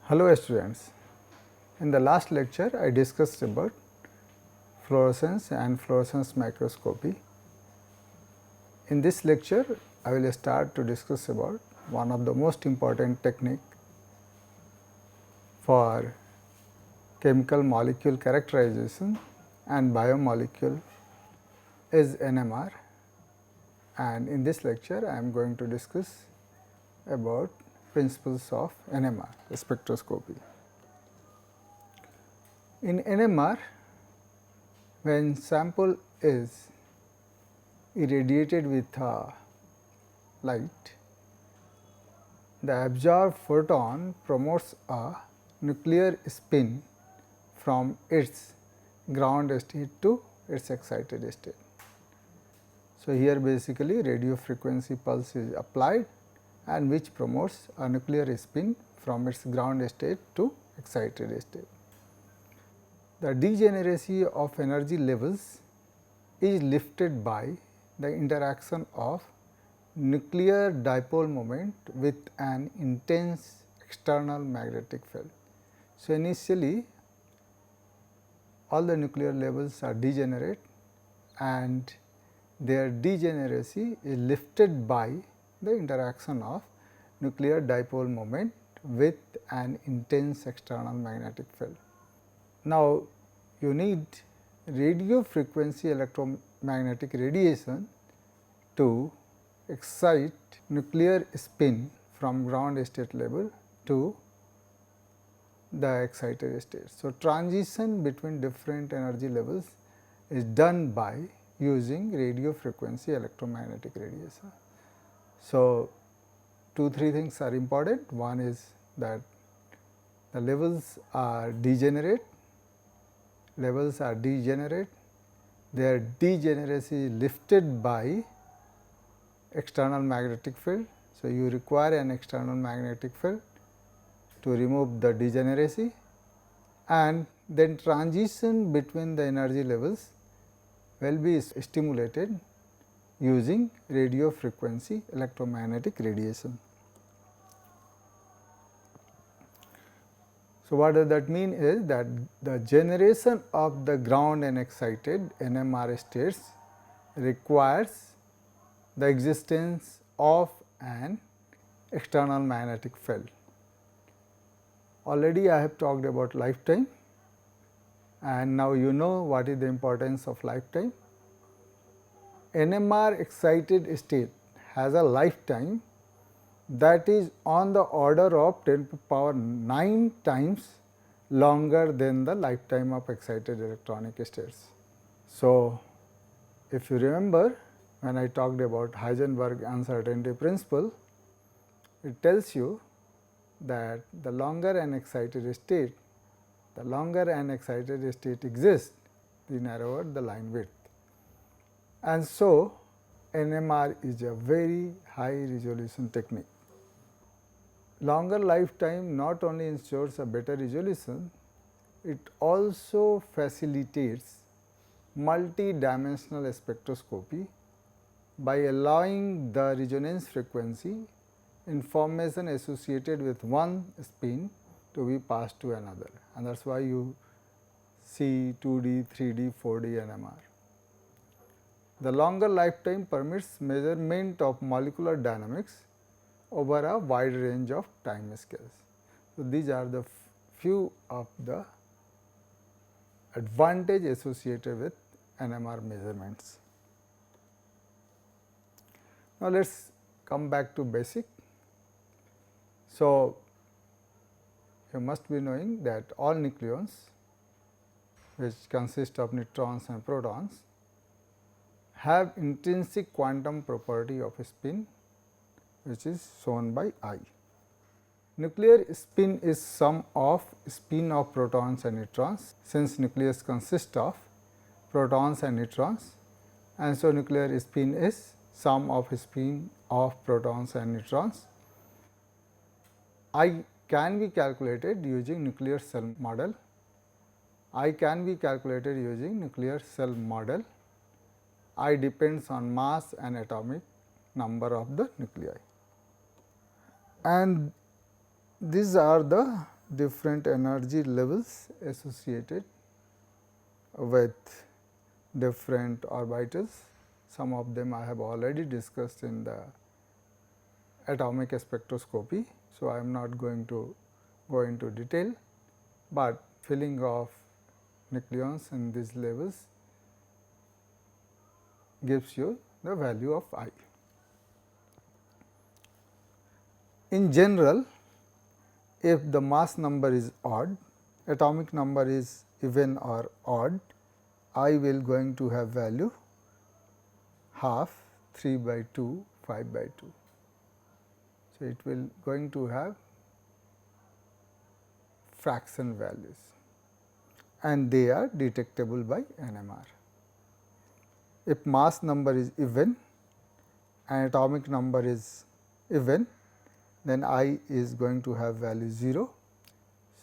Hello students, in the last lecture I discussed about fluorescence and fluorescence microscopy. In this lecture I will start to discuss about one of the most important technique for chemical molecule characterization and biomolecule is NMR, and in this lecture I am going to discuss about principles of NMR spectroscopy. In NMR, when sample is irradiated with light, the absorbed photon promotes a nuclear spin from its ground state to its excited state. So, here basically radio frequency pulse is applied and which promotes a nuclear spin from its ground state to excited state. The degeneracy of energy levels is lifted by the interaction of nuclear dipole moment with an intense external magnetic field. So, initially all the nuclear levels are degenerate and their degeneracy is lifted by the interaction of nuclear dipole moment with an intense external magnetic field. Now, you need radio frequency electromagnetic radiation to excite nuclear spin from ground state level to the excited state. So, transition between different energy levels is done by using radio frequency electromagnetic radiation. So, 2-3 things are important. One is that the levels are degenerate, their degeneracy is lifted by external magnetic field. So, you require an external magnetic field to remove the degeneracy, and then transition between the energy levels will be stimulated using radio frequency electromagnetic radiation. So, what does that mean is that the generation of the ground and excited NMR states requires the existence of an external magnetic field. Already I have talked about lifetime, and now you know what is the importance of lifetime. NMR excited state has a lifetime that is on the order of 10 to the power 9 times longer than the lifetime of excited electronic states. So, if you remember when I talked about Heisenberg uncertainty principle, it tells you that the longer an excited state exists, the narrower the line width. And so, NMR is a very high resolution technique. Longer lifetime not only ensures a better resolution, it also facilitates multi-dimensional spectroscopy by allowing the resonance frequency information associated with one spin to be passed to another, and that is why you see 2D, 3D, 4D NMR. The longer lifetime permits measurement of molecular dynamics over a wide range of time scales. So, these are the few of the advantage associated with NMR measurements. Now, let us come back to basic. So, you must be knowing that all nucleons which consist of neutrons and protons have intrinsic quantum property of spin, which is shown by I. Nuclear spin is sum of spin of protons and neutrons, since nucleus consists of protons and neutrons, and so nuclear spin is sum of spin of protons and neutrons. I can be calculated using nuclear cell model. I depends on mass and atomic number of the nuclei, and these are the different energy levels associated with different orbitals. Some of them I have already discussed in the atomic spectroscopy. So, I am not going to go into detail, but filling of nucleons in these levels gives you the value of I. In general, if the mass number is odd, atomic number is even or odd, I will going to have value half, 3 by 2, 5 by 2. So, it will going to have fraction values and they are detectable by NMR. If mass number is even and atomic number is even, then I is going to have value 0.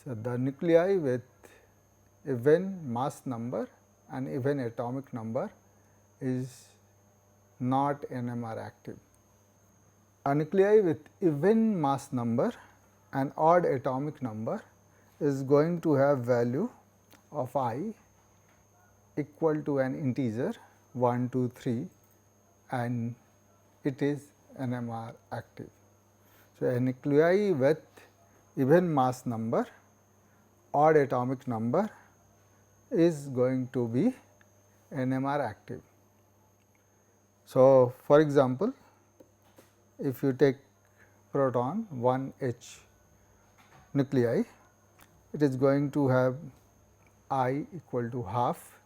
So, the nuclei with even mass number and even atomic number is not NMR active. A nuclei with even mass number and odd atomic number is going to have value of I equal to an integer 1, 2, 3 and it is NMR active. So, a nuclei with even mass number, odd atomic number is going to be NMR active. So, for example, if you take proton 1 H nuclei, it is going to have I equal to half,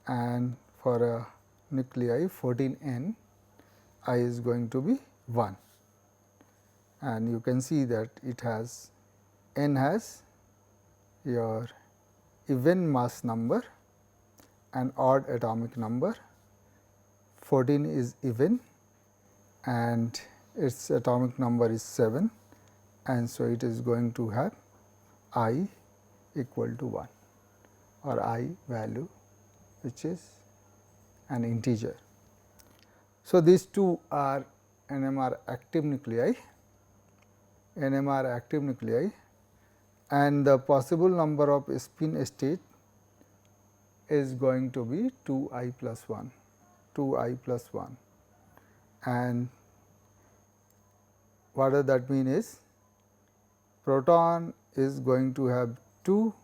and for a nuclei 14 N, I is going to be 1, and you can see that it has N has your even mass number and odd atomic number, 14 is even and its atomic number is 7, and so it is going to have I equal to 1 or I value which is an integer. So, these two are NMR active nuclei, and the possible number of spin state is going to be 2 I plus 1, and what does that mean is proton is going to have 2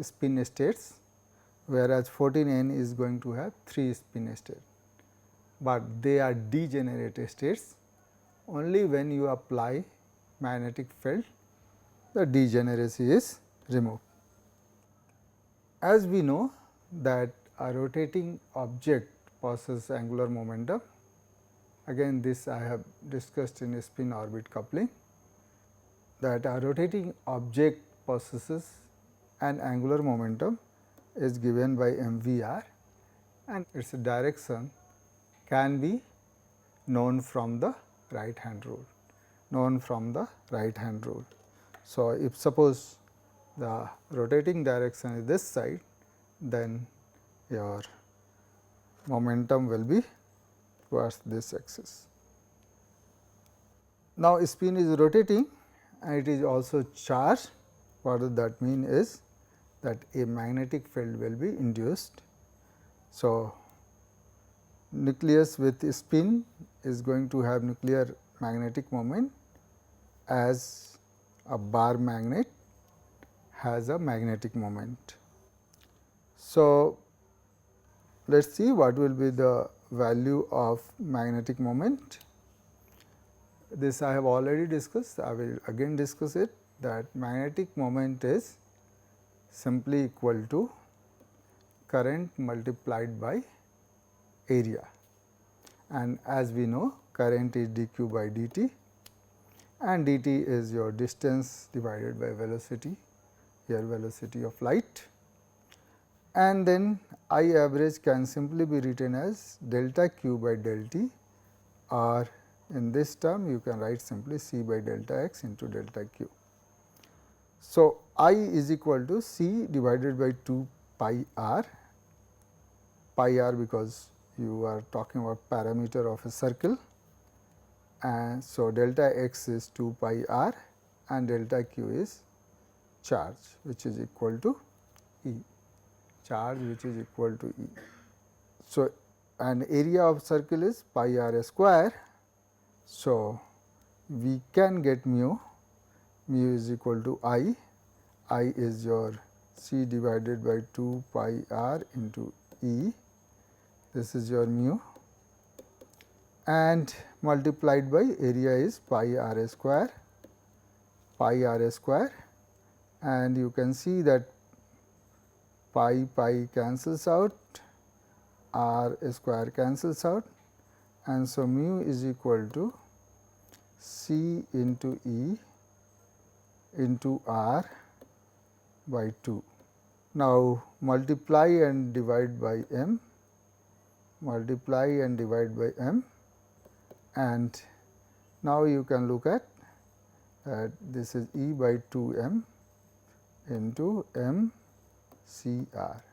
spin states, whereas 14 N is going to have 3 spin states, but they are degenerate states. Only when you apply magnetic field, the degeneracy is removed. As we know that a rotating object possesses angular momentum, again this I have discussed in spin orbit coupling, that a rotating object possesses an angular momentum is given by mvr and its direction can be known from the right hand rule. So, if suppose the rotating direction is this side, then your momentum will be towards this axis. Now, spin is rotating and it is also charged. What does that mean is that a magnetic field will be induced. So, nucleus with spin is going to have nuclear magnetic moment as a bar magnet has a magnetic moment. So, let us see what will be the value of magnetic moment. This I have already discussed, I will again discuss it, that magnetic moment is simply equal to current multiplied by area, and as we know current is dq by dt and dt is your distance divided by velocity, here velocity of light, and then I average can simply be written as delta q by del t, or in this term you can write simply c by delta x into delta q. So, I is equal to c divided by 2 pi r because you are talking about parameter of a circle, and so delta x is 2 pi r and delta q is charge which is equal to E, charge which is equal to E. So, and area of circle is pi r square. So, we can get mu is equal to I is your C divided by 2 pi r into E, this is your mu, and multiplied by area is pi r square, and you can see that pi cancels out, r square cancels out, and so mu is equal to C into E into r by 2. Now, multiply and divide by m, and now you can look at this is E by 2 m into m c r.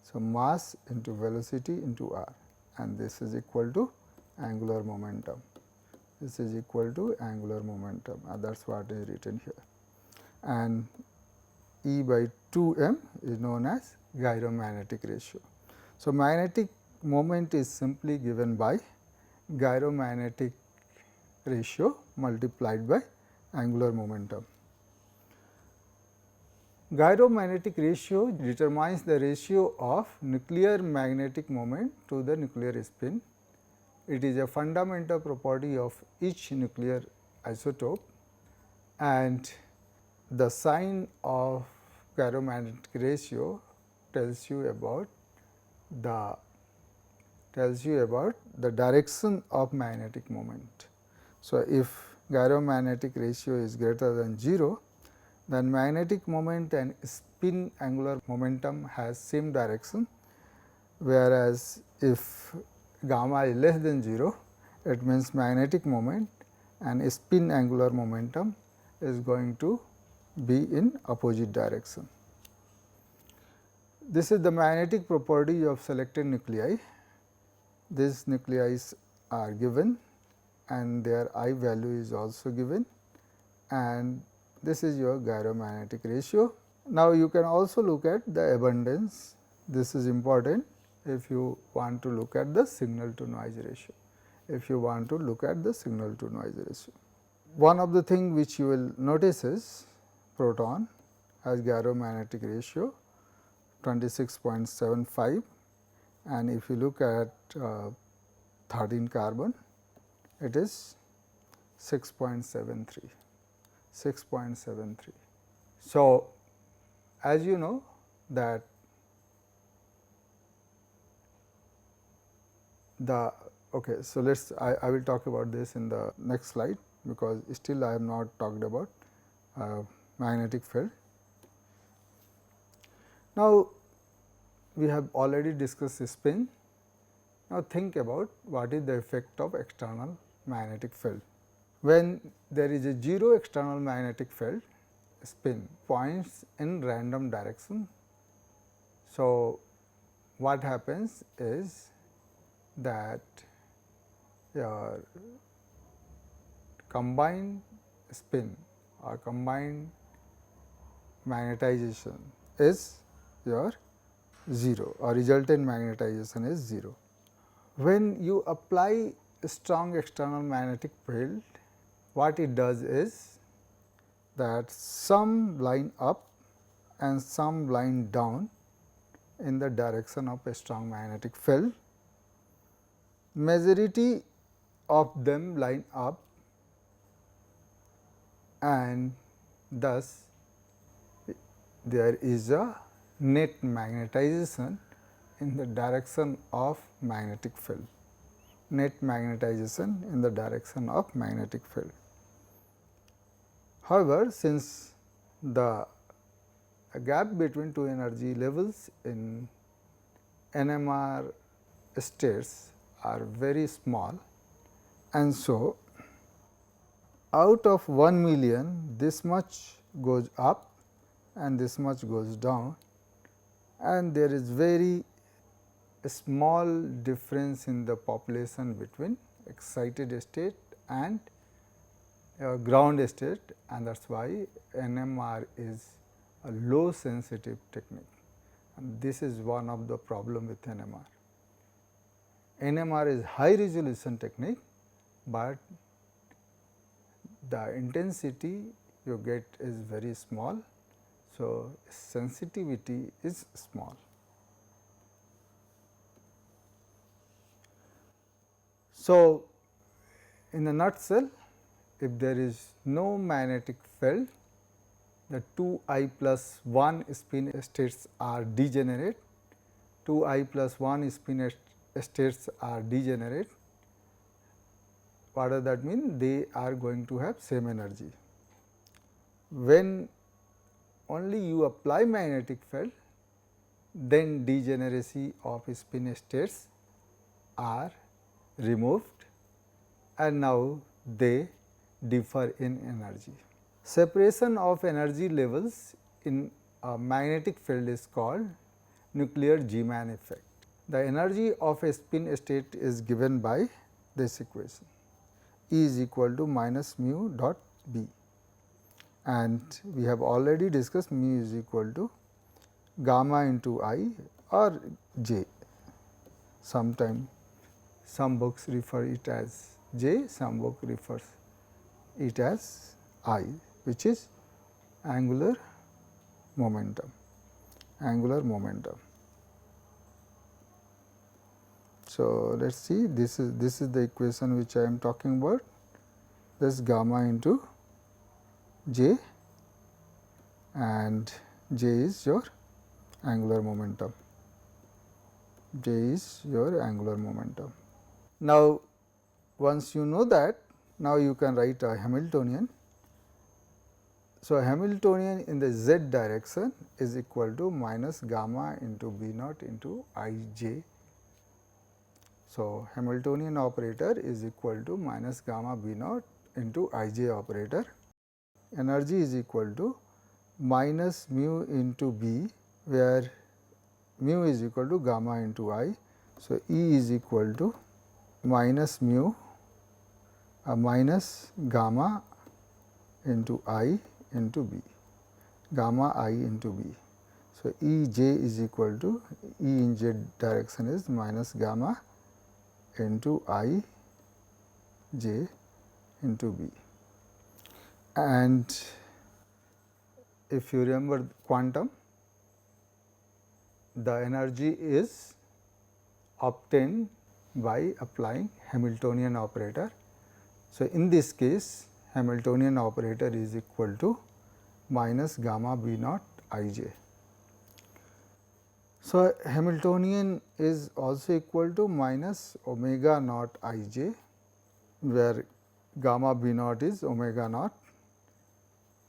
So, mass into velocity into r, and this is equal to angular momentum. This is equal to angular momentum, and that is what is written here. And E by 2 m is known as gyromagnetic ratio. So, magnetic moment is simply given by gyromagnetic ratio multiplied by angular momentum. Gyromagnetic ratio determines the ratio of nuclear magnetic moment to the nuclear spin. It is a fundamental property of each nuclear isotope, and the sign of gyromagnetic ratio tells you about the direction of magnetic moment. So, if gyromagnetic ratio is greater than 0, then magnetic moment and spin angular momentum has same direction, whereas if gamma is less than 0, it means magnetic moment and spin angular momentum is going to be in opposite direction. This is the magnetic property of selected nuclei. These nuclei are given and their I value is also given, and this is your gyromagnetic ratio. Now, you can also look at the abundance. This is important if you want to look at the signal to noise ratio. One of the thing which you will notice is proton has gyromagnetic ratio 26.75, and if you look at 13 carbon, it is 6.73. So, as you know that so let's I will talk about this in the next slide, because still I have not talked about magnetic field. Now, we have already discussed spin. Now, think about what is the effect of external magnetic field. When there is a 0 external magnetic field, spin points in random direction. So, what happens is that your combined spin or combined magnetization is your 0 or resultant magnetization is 0. When you apply a strong external magnetic field, what it does is that some line up and some line down in the direction of a strong magnetic field. Majority of them line up, and thus there is a net magnetization in the direction of magnetic field. However, since the gap between two energy levels in NMR states are very small, and so out of 1 million this much goes up and this much goes down, and there is very small difference in the population between excited state and ground state, and that is why NMR is a low sensitive technique, and this is one of the problem with NMR. NMR is high resolution technique, but the intensity you get is very small. So, sensitivity is small. So, in a nutshell, if there is no magnetic field, the 2 I plus 1 spin states are degenerate, 2 I plus 1 spin states are degenerate. What does that mean? They are going to have same energy. When only you apply magnetic field, then degeneracy of spin states are removed, and now they differ in energy. Separation of energy levels in a magnetic field is called nuclear Zeeman effect. The energy of a spin state is given by this equation, E is equal to minus mu dot B, and we have already discussed mu is equal to gamma into I or J. Sometime some books refer it as J, some book refers it as I, which is angular momentum. So, let us see, this is the equation which I am talking about, this gamma into J, and J is your angular momentum. Now, once you know that, now you can write a Hamiltonian. So, Hamiltonian in the z direction is equal to minus gamma into B naught into I j. So, Hamiltonian operator is equal to minus gamma B naught into I j operator. Energy is equal to minus mu into B, where mu is equal to gamma into I. So, E is equal to minus mu minus gamma into I into B, gamma I into B. So, E j is equal to E in z direction is minus gamma into I j into B. And if you remember quantum, the energy is obtained by applying Hamiltonian operator. So, in this case Hamiltonian operator is equal to minus gamma B naught I j. So, Hamiltonian is also equal to minus omega naught I j, where gamma B naught is omega naught.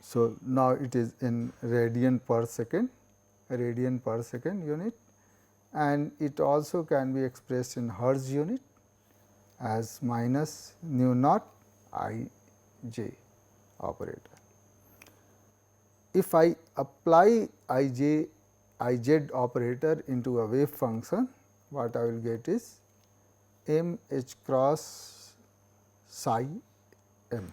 So, now it is in radian per second unit, and it also can be expressed in Hertz unit as minus nu naught I j operator. If I apply I j I z operator into a wave function, what I will get is m h cross psi m,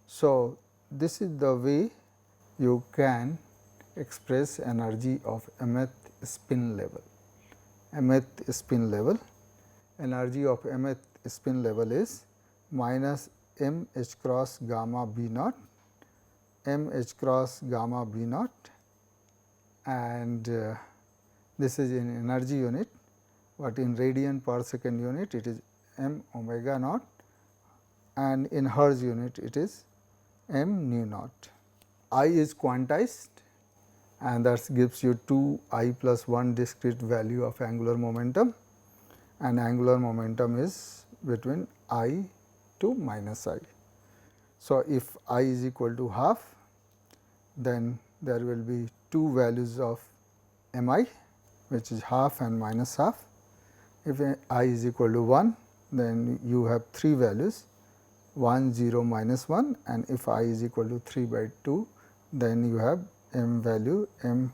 So, this is the way you can express energy of mth spin level. Energy of mth spin level is minus m h cross gamma B naught, and this is in energy unit, but in radian per second unit it is m omega naught, and in Hertz unit it is m nu naught. I is quantized, and that gives you 2 I plus 1 discrete value of angular momentum, and angular momentum is between I to minus I. So, if I is equal to half, then there will be two values of m I, which is half and minus half. If I is equal to 1, then you have three values 1, 0, minus 1, and if I is equal to 3 by 2, then you have m value, m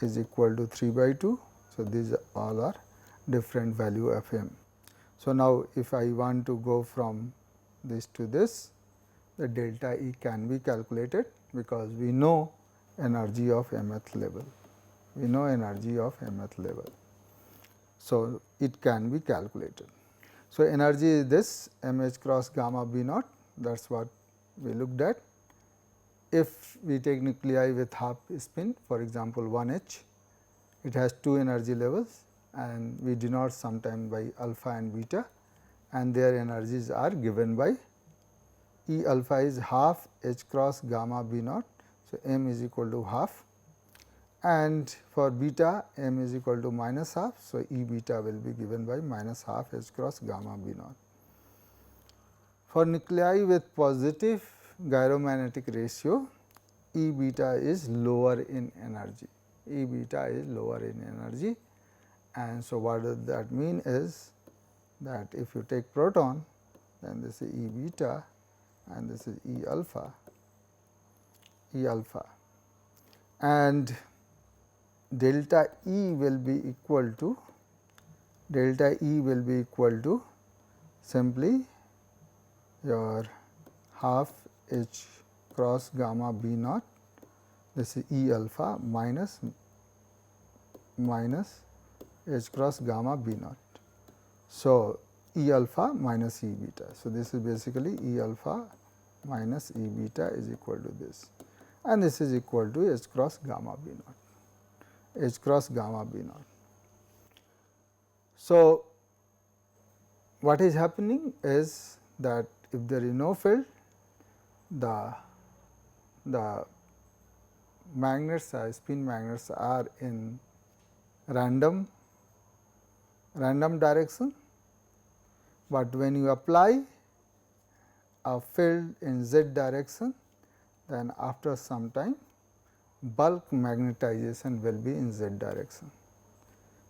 is equal to 3 by 2. So, these all are different value of m. So, now if I want to go from this to this, the delta E can be calculated, because we know energy of mth level. We know energy of mth level. So, it can be calculated. So, energy is this m h cross gamma b naught, that is what we looked at. If we take nuclei with half spin, for example, 1 h, it has two energy levels and we denote sometime by alpha and beta, and their energies are given by E alpha is half h cross gamma b naught. So, m is equal to half, and for beta m is equal to minus half. So, E beta will be given by minus half h cross gamma b naught. For nuclei with positive gyromagnetic ratio, E beta is lower in energy. E beta is lower in energy, and so what does that mean is that if you take proton, then this is E beta and this is E alpha, and delta E will be equal to simply your half h cross gamma b naught, this is E alpha minus h cross gamma b naught. So, E alpha minus E beta. So, this is basically E alpha minus E beta is equal to this, and this is equal to h cross gamma b naught. So, what is happening is that if there is no field, the magnets, spin magnets are in random direction, but when you apply a field in z direction, then after some time bulk magnetization will be in z direction.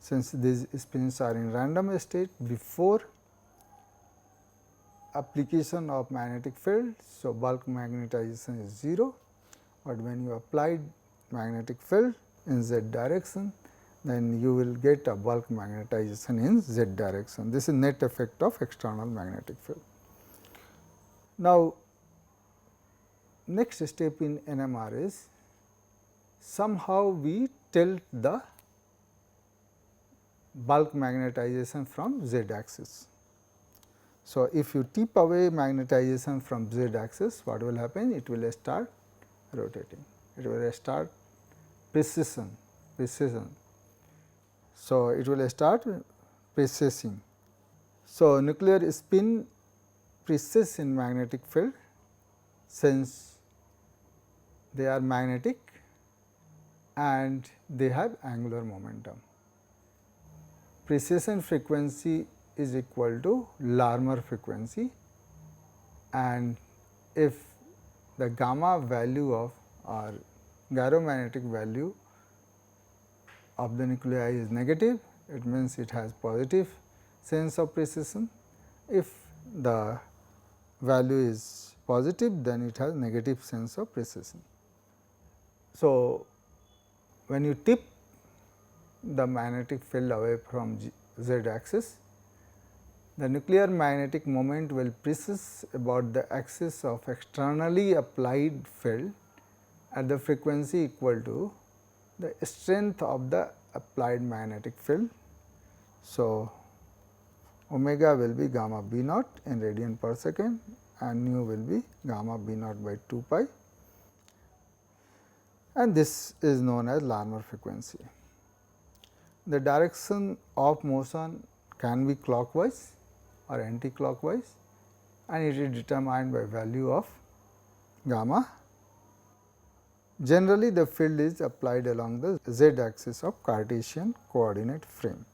Since these spins are in random state before application of magnetic field, so bulk magnetization is 0, but when you applied magnetic field in z direction, then you will get a bulk magnetization in z direction. This is net effect of external magnetic field. Now, next step in NMR is somehow we tilt the bulk magnetization from z axis. So, if you tip away magnetization from z axis, what will happen? It will start rotating, it will start precession. So, it will start precessing. So, nuclear spin precess in magnetic field, since they are magnetic and they have angular momentum. Precession frequency is equal to Larmor frequency, and if the gamma value of or gyromagnetic value of the nuclei is negative, it means it has positive sense of precession. If the value is positive, then it has negative sense of precession. So, when you tip the magnetic field away from z axis, the nuclear magnetic moment will precess about the axis of externally applied field at the frequency equal to the strength of the applied magnetic field. So, omega will be gamma b naught in radian per second and nu will be gamma b naught by 2 pi, and this is known as Larmor frequency. The direction of motion can be clockwise or anti-clockwise, and it is determined by value of gamma. Generally, the field is applied along the z axis of Cartesian coordinate frame.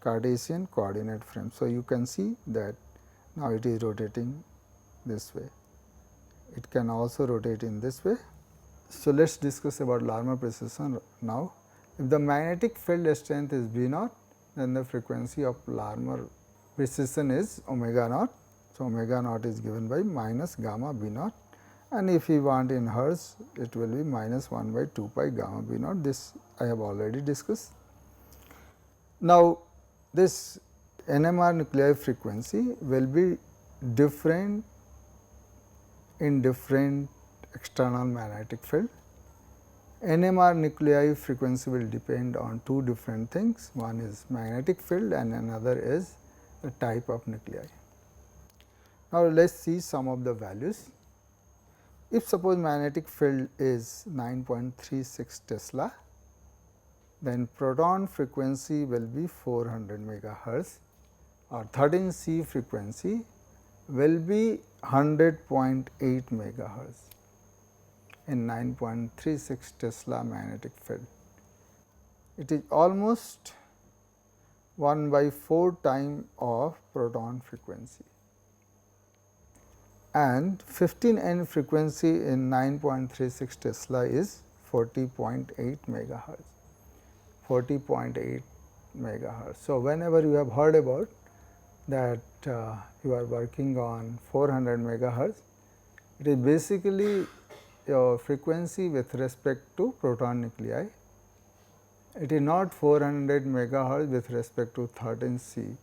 So, you can see that now it is rotating this way. It can also rotate in this way. So, let us discuss about Larmor precession now. If the magnetic field strength is B naught, then the frequency of Larmor precession is omega naught. So, omega naught is given by minus gamma b naught, and if we want in hertz, it will be minus 1 by 2 pi gamma b naught. This I have already discussed. Now, this NMR nuclei frequency will be different in different external magnetic field. NMR nuclei frequency will depend on two different things, one is magnetic field and another is the type of nuclei. Now, let us see some of the values. If suppose magnetic field is 9.36 Tesla, then proton frequency will be 400 megahertz or 13 C frequency will be 100.8 megahertz in 9.36 Tesla magnetic field. It is almost 1/4 time of proton frequency, and 15 N frequency in 9.36 Tesla is 40.8 megahertz. 40.8 megahertz. So, whenever you have heard about that you are working on 400 megahertz, it is basically your frequency with respect to proton nuclei. It is not 400 megahertz with respect to 13 C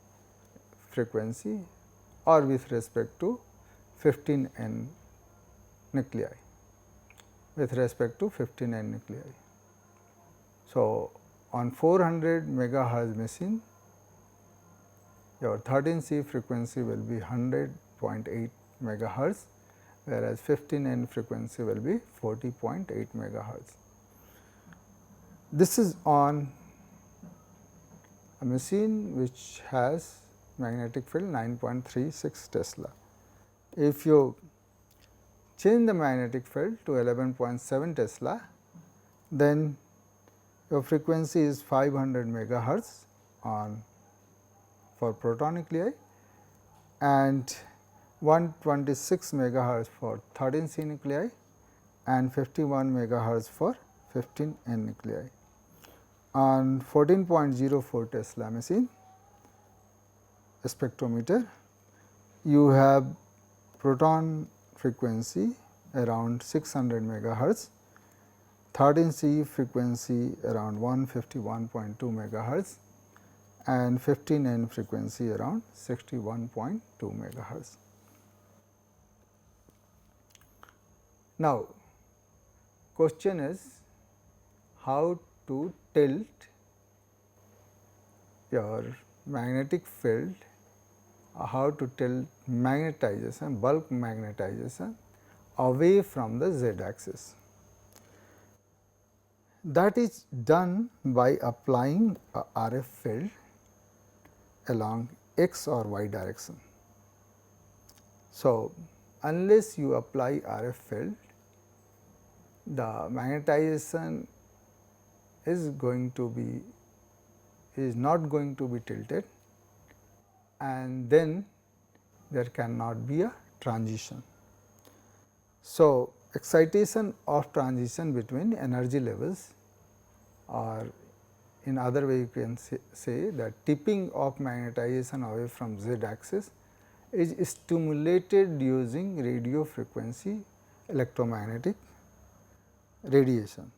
frequency or with respect to 15 N nuclei, with respect to 15 N nuclei. So, on 400 megahertz machine, your 13 C frequency will be 100.8 megahertz, whereas 15 N frequency will be 40.8 megahertz. This is on a machine which has magnetic field 9.36 Tesla. If you change the magnetic field to 11.7 Tesla, then your frequency is 500 megahertz on for proton nuclei and 126 megahertz for 13 C nuclei and 51 megahertz for 15 N nuclei. On 14.04 Tesla machine spectrometer, you have proton frequency around 600 megahertz, 13 C frequency around 151.2 megahertz and 15 N frequency around 61.2 megahertz. Now, question is how to tilt your magnetic field, how to tilt magnetization, bulk magnetization away from the z axis. That is done by applying a RF field along x or y direction. So, unless you apply RF field, the magnetization is not going to be tilted, and then there cannot be a transition. So, excitation of transition between energy levels, or in other way you can say that tipping of magnetization away from z axis is stimulated using radio frequency electromagnetic radiation.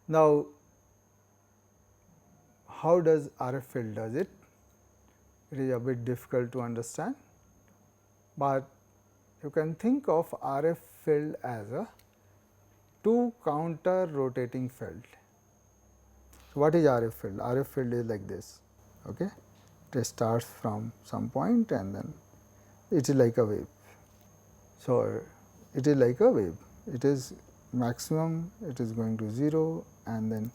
Now, how does RF field does it? It is a bit difficult to understand, but you can think of RF field as a two counter rotating field. So, what is RF field? RF field is like this. Okay? It starts from some point and then it is like a wave. So, it is like a wave. It is maximum, it is going to 0 and then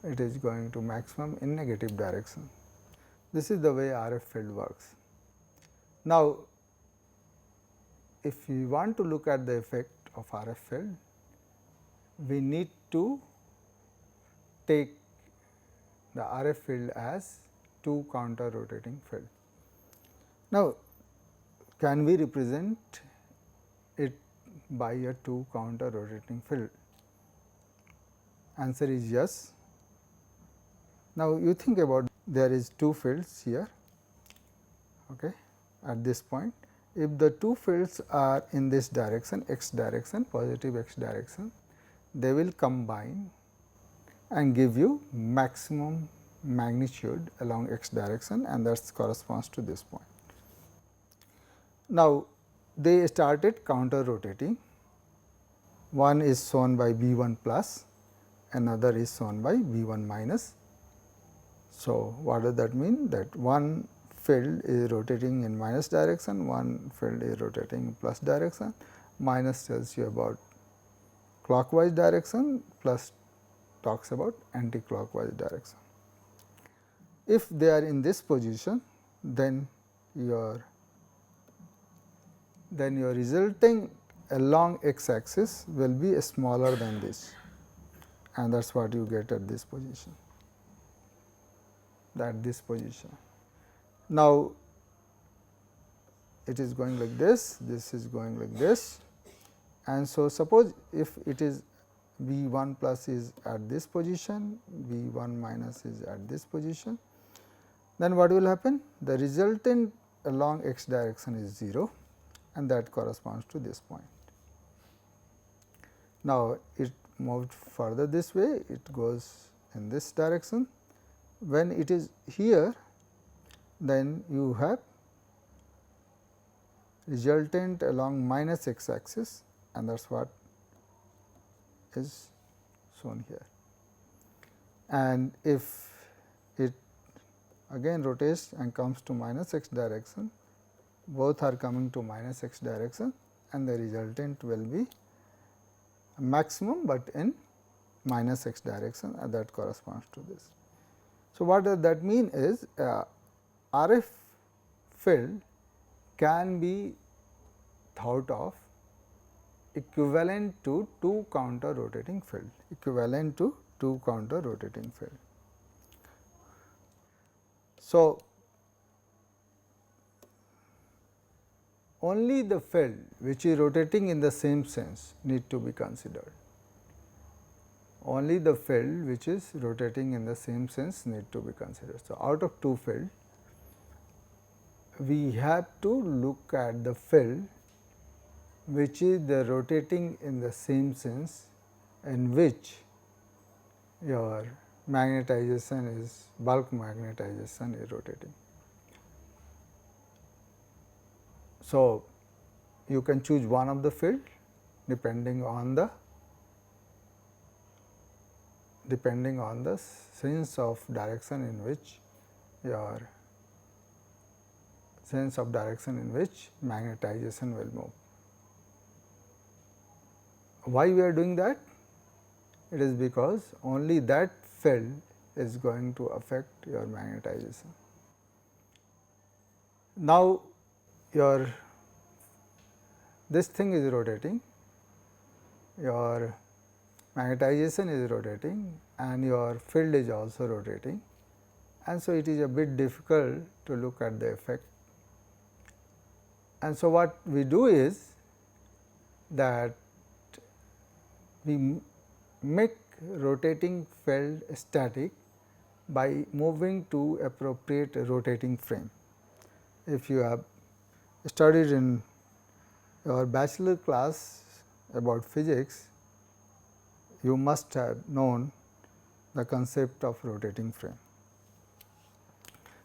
it is going to maximum in negative direction. This is the way RF field works. Now, if we want to look at the effect of RF field, we need to take the RF field as two counter rotating field. Now, can we represent it by a two counter rotating field? Answer is yes. Now, you think about there is two fields here, okay, at this point. If the two fields are in this direction, x direction, positive x direction, they will combine and give you maximum magnitude along x direction, and that corresponds to this point. Now, they started counter rotating. One is shown by B 1 plus, another is shown by B 1 minus. So, what does that mean? That one field is rotating in minus direction, one field is rotating in plus direction. Minus tells you about clockwise direction, plus talks about anti-clockwise direction. If they are in this position, then your resulting along x axis will be smaller than this, and that is what you get at this position, Now, it is going like this is going like this, and so suppose if it is B 1 plus is at this position, B 1 minus is at this position, then what will happen? The resultant along x direction is 0, and that corresponds to this point. Now, it moved further this way, it goes in this direction. When it is here, then you have resultant along minus x axis, and that is what is shown here. And if it again rotates and comes to minus x direction, both are coming to minus x direction, and the resultant will be maximum, but in minus x direction, and that corresponds to this. So, what does that mean is RF field can be thought of equivalent to two counter rotating field, So, only the field which is rotating in the same sense need to be considered. Only the field which is rotating in the same sense need to be considered. So, out of two fields, we have to look at the field which is the rotating in the same sense, in which your magnetization is bulk magnetization is rotating. So, you can choose one of the field depending on the sense of direction in which magnetization will move. Why we are doing that? It is because only that field is going to affect your magnetization. Now, this thing is rotating, your magnetization is rotating, and your field is also rotating, and so it is a bit difficult to look at the effect. And so, what we do is that we make rotating field static by moving to appropriate rotating frame. If you have studied in your bachelor class about physics, you must have known the concept of rotating frame.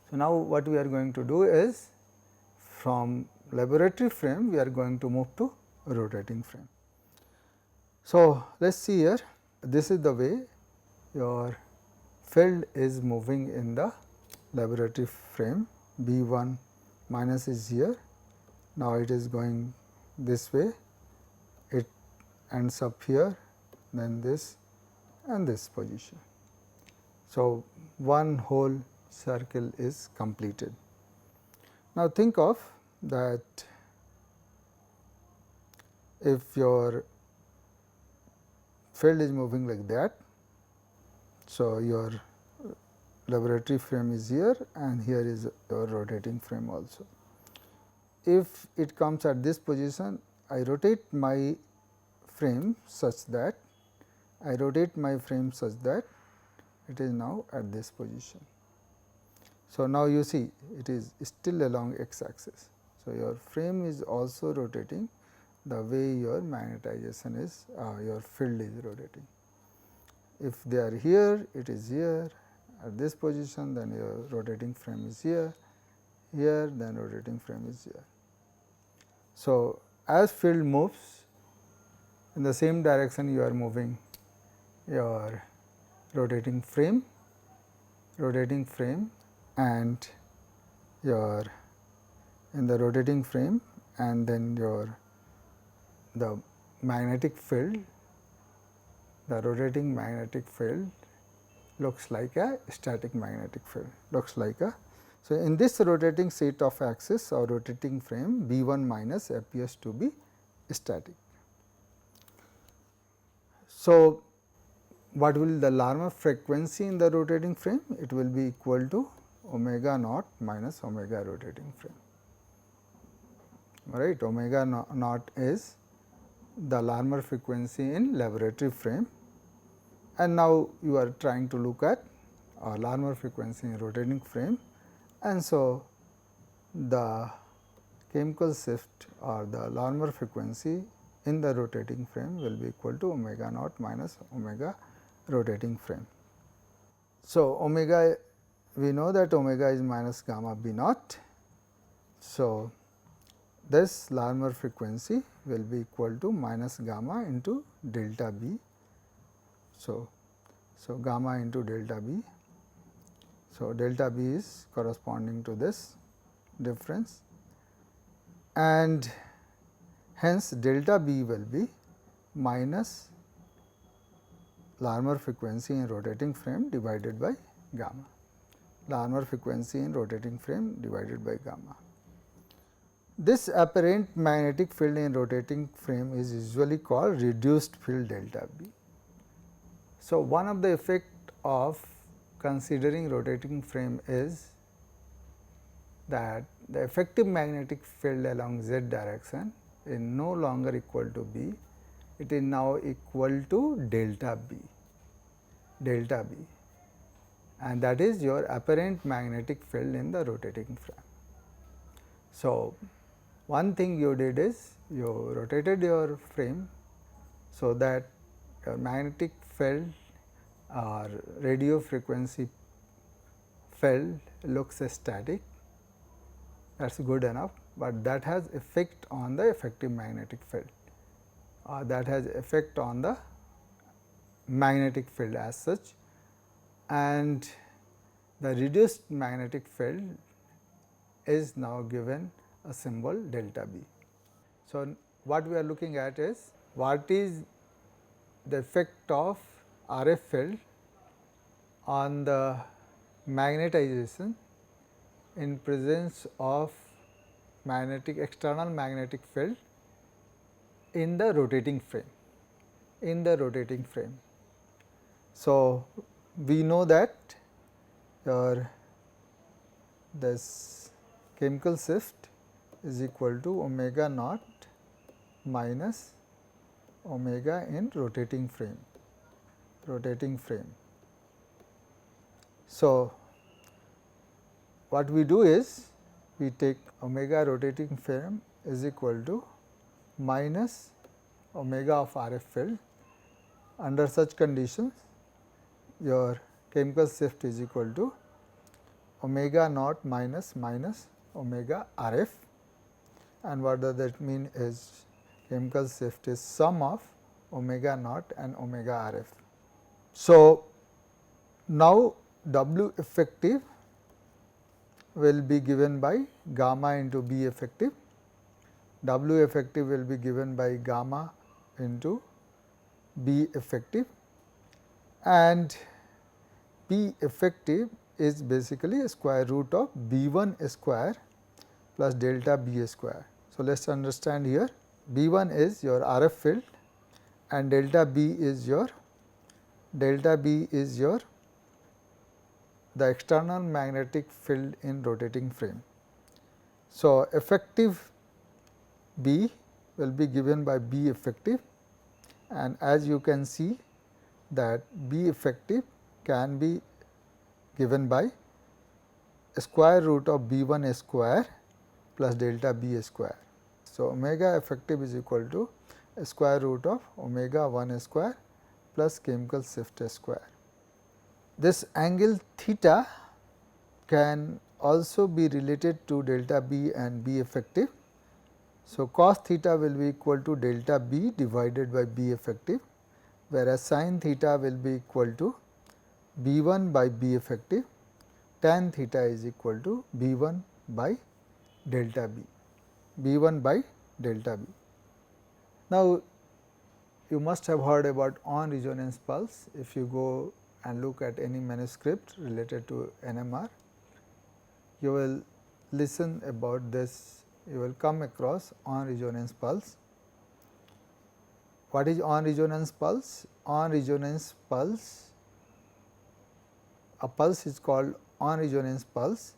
So, now what we are going to do is, from laboratory frame we are going to move to rotating frame. So, let us see here, this is the way your field is moving in the laboratory frame. B 1 minus is here, now it is going this way, it ends up here, then this and this position. So, one whole circle is completed. Now, think of that if your field is moving like that. So, your laboratory frame is here and here is your rotating frame also. If it comes at this position, I rotate my frame such that it is now at this position. So, now you see it is still along x axis. So, your frame is also rotating the way your magnetization is, your field is rotating. If they are here, it is here at this position, then your rotating frame is here, then rotating frame is here. So, as field moves in the same direction, you are moving your rotating frame and your in the rotating frame, and then the magnetic field, the rotating magnetic field looks like a static magnetic field, looks like a. So, in this rotating set of axis or rotating frame, B 1 minus appears to be static. So, what will the Larmor frequency in the rotating frame? It will be equal to omega naught minus omega rotating frame, right. Omega naught is the Larmor frequency in laboratory frame, and now you are trying to look at Larmor frequency in rotating frame, and so the chemical shift or the Larmor frequency in the rotating frame will be equal to omega naught minus omega rotating frame. So, omega, we know that omega is minus gamma b naught. So, this Larmor frequency will be equal to minus gamma into delta b. So, gamma into delta b. So, delta b is corresponding to this difference, and hence delta b will be minus Larmor frequency in rotating frame divided by gamma, Larmor frequency in rotating frame divided by gamma. This apparent magnetic field in rotating frame is usually called reduced field delta B. So, one of the effect of considering rotating frame is that the effective magnetic field along z direction is no longer equal to B, it is now equal to delta B, and that is your apparent magnetic field in the rotating frame. So, one thing you did is you rotated your frame so that your magnetic field or radio frequency field looks static, that is good enough, but that has effect on the effective magnetic field, that has effect on the magnetic field as such, and the reduced magnetic field is now given a symbol delta B. So, what we are looking at is what is the effect of RF field on the magnetization in presence of external magnetic field in the rotating frame. So, we know that this chemical shift is equal to omega naught minus omega in rotating frame. So, what we do is we take omega rotating frame is equal to minus omega of RF field. Under such conditions, your chemical shift is equal to omega naught minus omega RF, and what does that mean is chemical shift is sum of omega naught and omega RF. So, now W effective will be given by gamma into B effective, W effective will be given by gamma into B effective, and P effective is basically a square root of B 1 square plus delta B square. So, let us understand here B 1 is your RF field and delta B is your the external magnetic field in rotating frame. So, effective B will be given by B effective, and as you can see that B effective can be given by square root of B 1 square plus delta B square. So, omega effective is equal to square root of omega 1 square plus chemical shift square. This angle theta can also be related to delta B and B effective. So, cos theta will be equal to delta B divided by B effective, whereas sin theta will be equal to B 1 by B effective, tan theta is equal to B 1 by delta B, B 1 by delta B. Now, you must have heard about on resonance pulse. If you go and look at any manuscript related to NMR, you will listen about this, you will come across on resonance pulse. What is on resonance pulse? On resonance pulse, a pulse is called on resonance pulse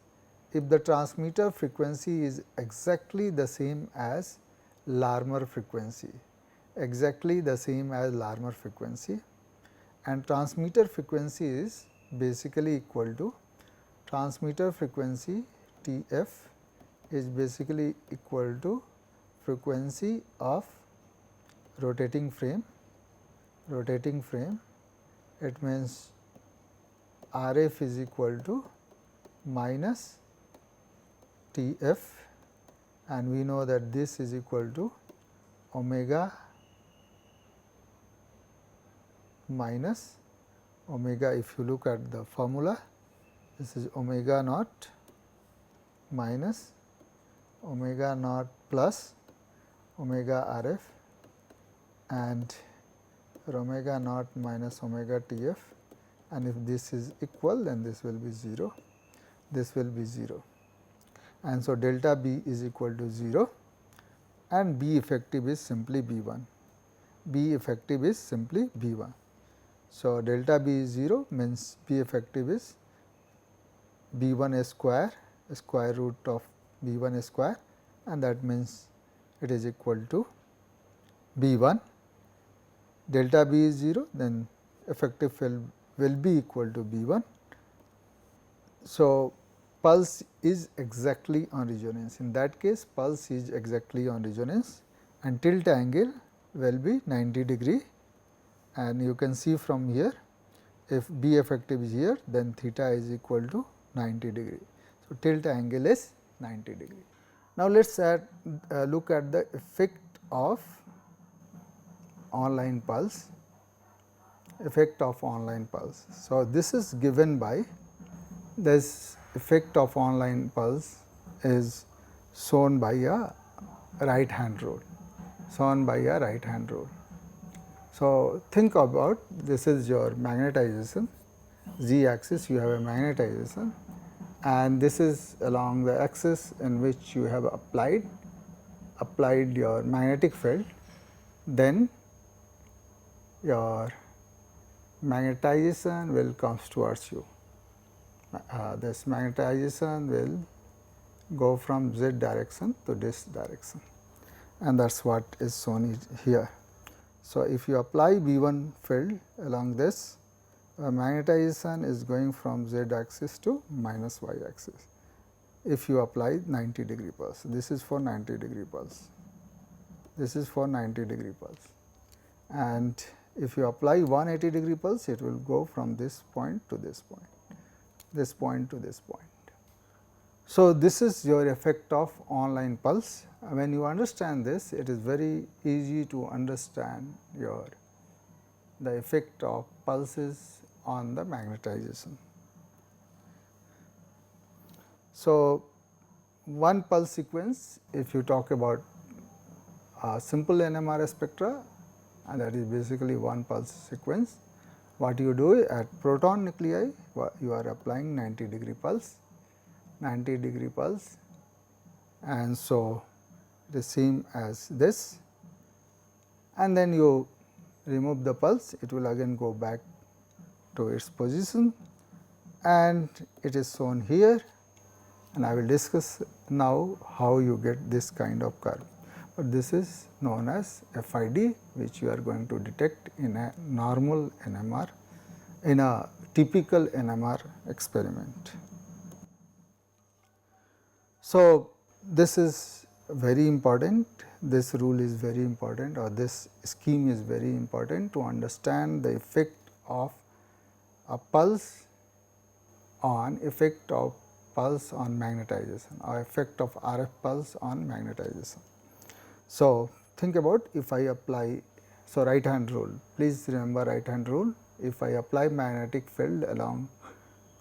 if the transmitter frequency is exactly the same as Larmor frequency, exactly the same as Larmor frequency, and transmitter frequency is basically equal to transmitter frequency T f is basically equal to frequency of rotating frame. It means R f is equal to minus T f, and we know that this is equal to omega minus omega. If you look at the formula, this is omega naught minus omega naught plus omega R f, and omega naught minus omega T f, and if this is equal, then this will be 0, this will be 0. And so, delta B is equal to 0, and B effective is simply B 1, B effective is simply B 1. So, delta B is 0 means B effective is B 1 square root of B 1 square, and that means it is equal to B 1. Delta B is 0, then effective field will be equal to B 1. So, pulse is exactly on resonance. In that case, pulse is exactly on resonance, and tilt angle will be 90 degree, and you can see from here, if B effective is here, then theta is equal to 90 degree. So, tilt angle is 90 degree. Now, let us look at the effect of online pulse, So, this is given by this effect of online pulse is shown by a right hand rule, So, think about this is your magnetization, z axis, you have a magnetization, and this is along the axis in which you have applied your magnetic field, then your magnetization will comes towards you. This magnetization will go from z direction to this direction, and that is what is shown here. So, if you apply B 1 field along this, magnetization is going from z axis to minus y axis. If you apply 90 degree pulse, this is for 90 degree pulse, and if you apply 180 degree pulse, it will go from this point to this point, So, this is your effect of online pulse. When you understand this, it is very easy to understand the effect of pulses on the magnetization. So, one pulse sequence, if you talk about simple NMR spectra, and that is basically one pulse sequence. What you do at proton nuclei, you are applying 90 degree pulse, and so the same as this, and then you remove the pulse, it will again go back to its position, and it is shown here, and I will discuss now how you get this kind of curve. But this is known as FID, which you are going to detect in a normal NMR, in a typical NMR experiment. So, this is very important, this rule is very important, or this scheme is very important to understand the effect of a pulse on magnetization, or effect of RF pulse on magnetization. So, think about if I apply, so right hand rule, please remember right hand rule. If I apply magnetic field along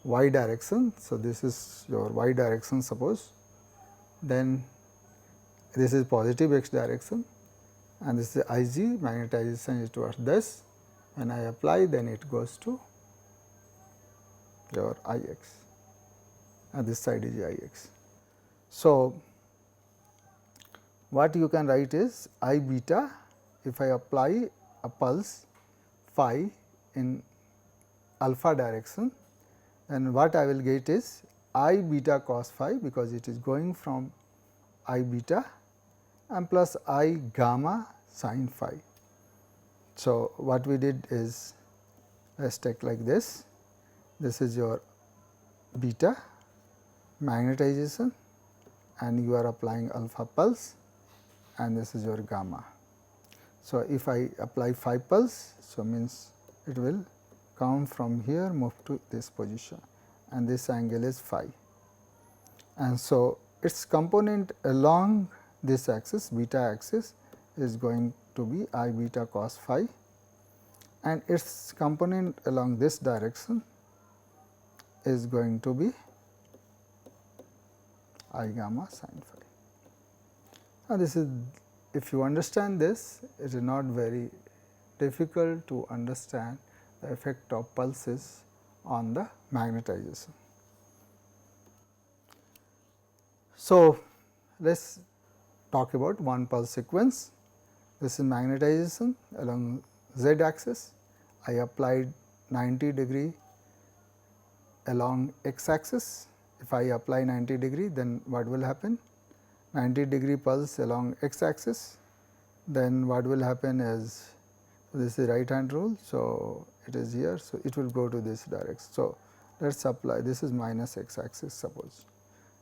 y direction, so this is your y direction suppose, then this is positive x direction and this is I g, magnetization is towards this. When I apply, then it goes to your I x and this side is I x. So, what you can write is I beta, if I apply a pulse phi in alpha direction, then what I will get is I beta cos phi, because it is going from I beta, and plus I gamma sin phi. So, what we did is, let us take like this, this is your beta magnetization and you are applying alpha pulse and this is your gamma. So, if I apply phi pulse, so means it will come from here move to this position and this angle is phi. And so, its component along this axis beta axis is going to be I beta cos phi and its component along this direction is going to be I gamma sin phi. Now, this is, if you understand this, it is not very difficult to understand the effect of pulses on the magnetization. So, let us talk about one pulse sequence. This is magnetization along z axis. I applied 90 degree along x axis. If I apply 90 degree, then what will happen? 90 degree pulse along x axis, then what will happen is, this is right hand rule. So, it is here. So, it will go to this direction. So, let us apply, this is minus x axis suppose.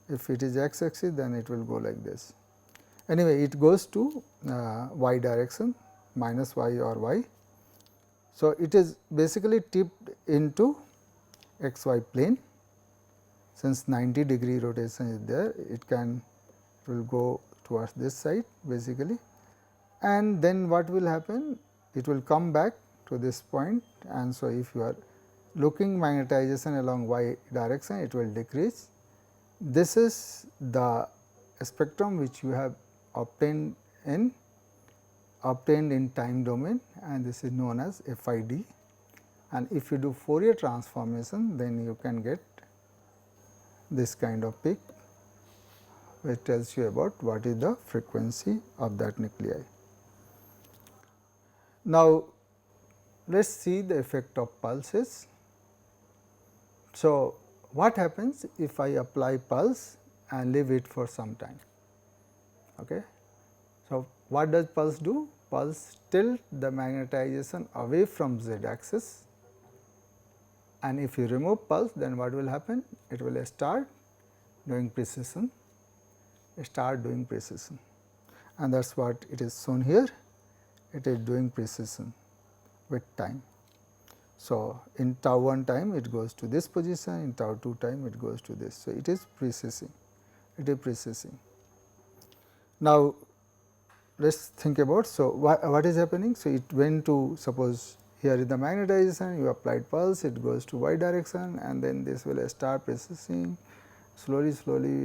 If it is x axis, then it will go like this. Anyway, it goes to y direction, minus y or y. So, it is basically tipped into xy plane. Since 90 degree rotation is there, it will go towards this side basically, and then what will happen? It will come back to this point, and so if you are looking magnetization along y direction, it will decrease. This is the spectrum which you have obtained in time domain, and this is known as FID. And if you do Fourier transformation, then you can get this kind of peak, which tells you about what is the frequency of that nuclei. Now, let us see the effect of pulses. So, what happens if I apply pulse and leave it for some time? Okay. So, what does pulse do? Pulse tilt the magnetization away from z axis, and if you remove pulse, then what will happen? It will start doing precession, and that is what it is shown here. It is doing precession with time. So, in tau 1 time it goes to this position, in tau 2 time it goes to this. So, it is precessing, Now, let us think about, so what is happening? So, it went to, suppose here is the magnetization, you applied pulse, it goes to y direction and then this will start precessing, slowly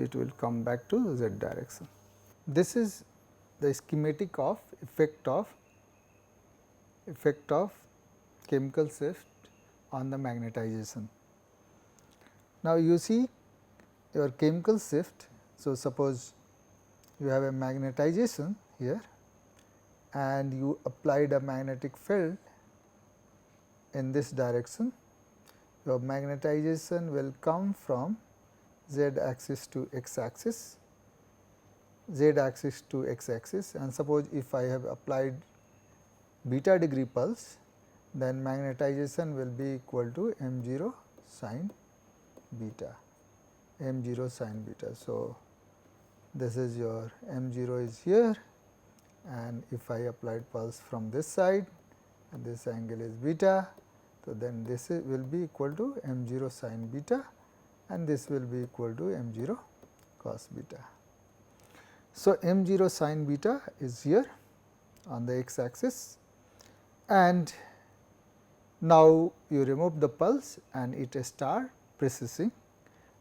it will come back to z direction. This is the schematic of effect of chemical shift on the magnetization. Now, you see your chemical shift. So, suppose you have a magnetization here and you applied a magnetic field in this direction. Your magnetization will come from z axis to x axis, and suppose if I have applied beta degree pulse, then magnetization will be equal to m0 sin beta, So, this is your m0 is here, and if I applied pulse from this side and this angle is beta, so then this will be equal to m0 sin beta and this will be equal to m0 cos beta. So, m 0 sin beta is here on the x axis, and now you remove the pulse and it start precessing,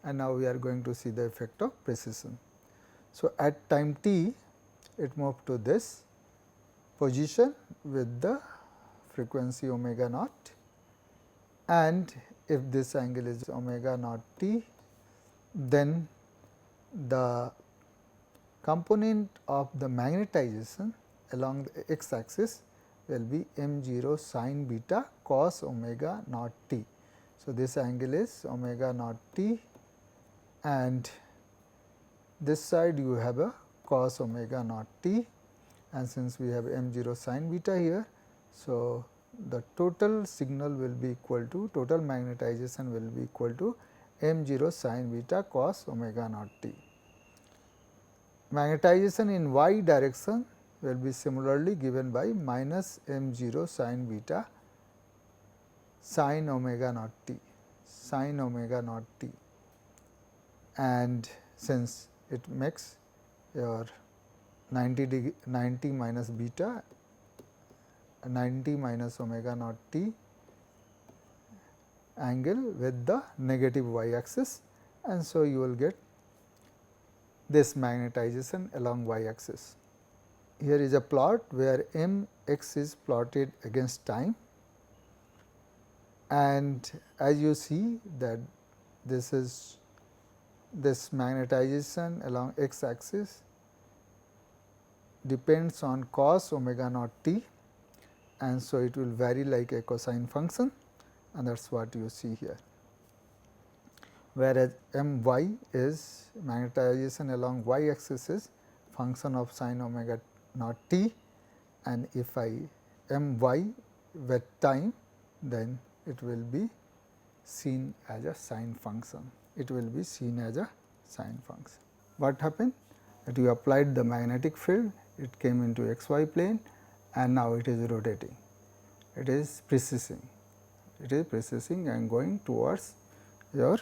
and now we are going to see the effect of precession. So, at time t it moved to this position with the frequency omega naught, and if this angle is omega naught t, then the component of the magnetization along the x axis will be m 0 sin beta cos omega naught t. So, this angle is omega naught t, and this side you have a cos omega naught t, and since we have m 0 sin beta here. So, the total signal will be equal to, total magnetization will be equal to m 0 sin beta cos omega naught t. Magnetization in y direction will be similarly given by minus m 0 sin beta sin omega naught t, sin omega naught t, and since it makes your 90 minus beta 90 minus omega naught t angle with the negative y axis, and so you will get this magnetization along y axis. Here is a plot where m x is plotted against time, and as you see that this is this magnetization along x axis depends on cos omega naught t, and so it will vary like a cosine function, and that is what you see here. Whereas m y is magnetization along y axis is function of sin omega naught t, and if I m y with time, then it will be seen as a sine function. It will be seen as a sine function. What happened? That you applied the magnetic field, it came into xy plane, and now it is rotating. It is precessing. It is precessing and going towards your.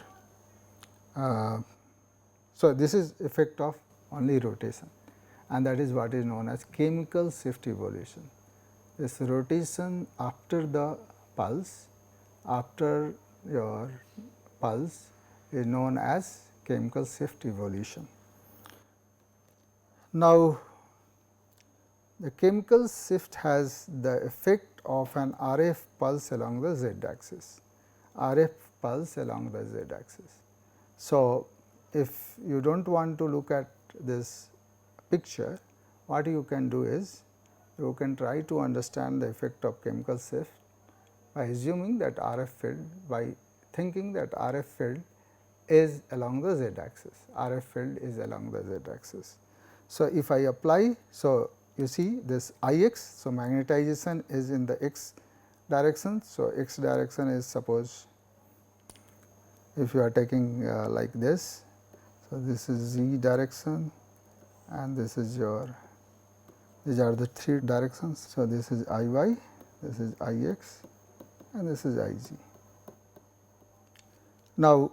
So, this is effect of only rotation, and that is what is known as chemical shift evolution. This rotation after the pulse, after your pulse is known as chemical shift evolution. Now, the chemical shift has the effect of an RF pulse along the z axis, RF pulse along the z axis. So, if you do not want to look at this picture, what you can do is you can try to understand the effect of chemical shift by assuming that RF field, by thinking that RF field is along the z axis, RF field is along the z axis. So, if I apply, so you see this I x, so magnetization is in the x direction. So, x direction is, suppose if you are taking like this. So, this is z direction and this is your, these are the three directions. So, this is I y, this is I x and this is I z. Now,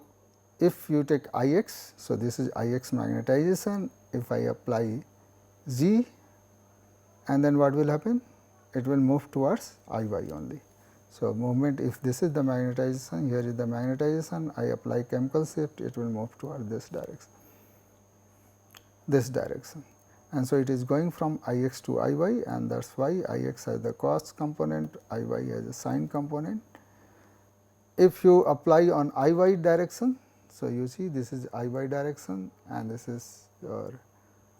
if you take I x, so this is I x magnetization, if I apply z, and then what will happen? It will move towards I y only. So, movement, if this is the magnetization, here is the magnetization, I apply chemical shift, it will move toward this direction, and so it is going from I x to I y, and that is why I x has the cos component, I y has a sine component. If you apply on I y direction, so you see this is I y direction and this is your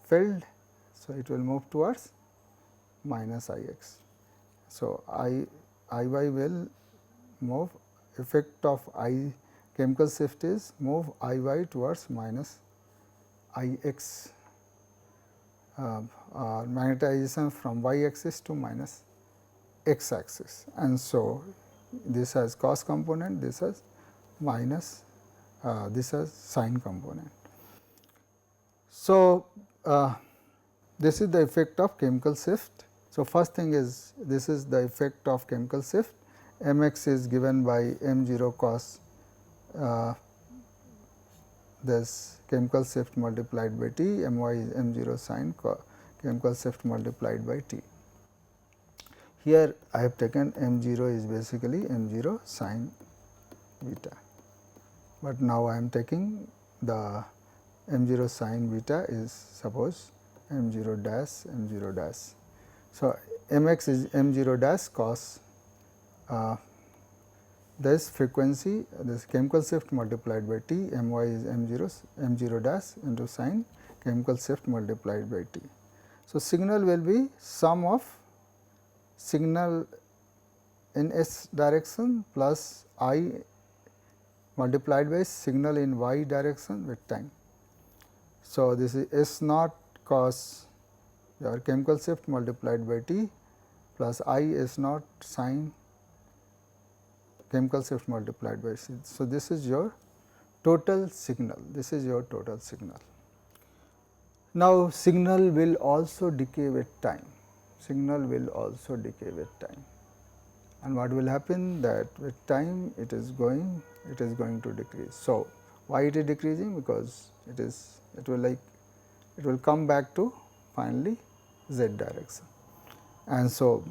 field, so it will move towards minus I x. So, I y will move, effect of I chemical shift is move I y towards minus I x, magnetization from y axis to minus x axis, and so this has cos component, this has minus, this has sine component. So, this is the effect of chemical shift. So, first thing is this is the effect of chemical shift, m x is given by m 0 cos this chemical shift multiplied by T, My is m0 sin chemical shift multiplied by T. Here I have taken m0 is basically m0 sin beta, but now I am taking the m0 sin beta is suppose m0 dash m0 dash. So, mx is m0 dash cos this frequency, this chemical shift multiplied by T, My is m0 dash into sin chemical shift multiplied by T. So, signal will be sum of signal in s direction plus I multiplied by signal in y direction with time. So, this is S naught cos your chemical shift multiplied by T plus I S naught sin chemical shift multiplied by C. So, this is your total signal, this is your total signal. Now, signal will also decay with time, signal will also decay with time, and what will happen that with time it is going to decrease. So, why it is decreasing? Because it will come back to finally z direction, and so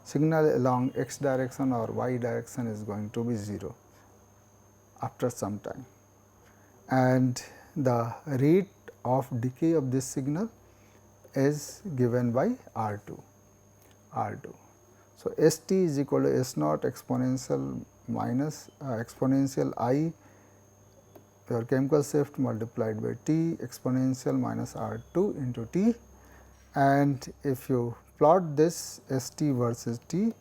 signal along x direction or y direction is going to be 0 after some time, and the rate of decay of this signal is given by R2. So, S t is equal to S naught exponential minus exponential I your chemical shift multiplied by T exponential minus R2 into T, and if you plot this S t versus T,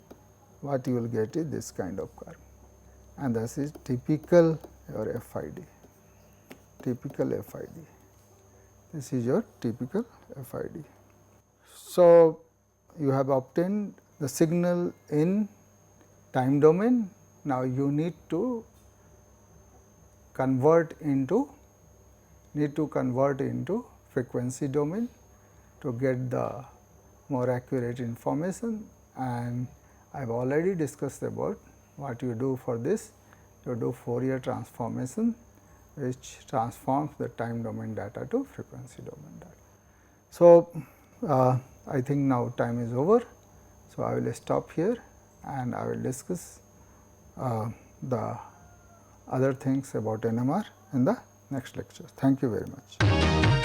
what you will get is this kind of curve, and this is typical your FID, typical FID. This is your typical FID. So, you have obtained the signal in time domain. Now, you need to convert into frequency domain to get the more accurate information, and I have already discussed about what you do for this. You do Fourier transformation, which transforms the time domain data to frequency domain data. So, I think now time is over. So, I will stop here and I will discuss the other things about NMR in the next lecture. Thank you very much.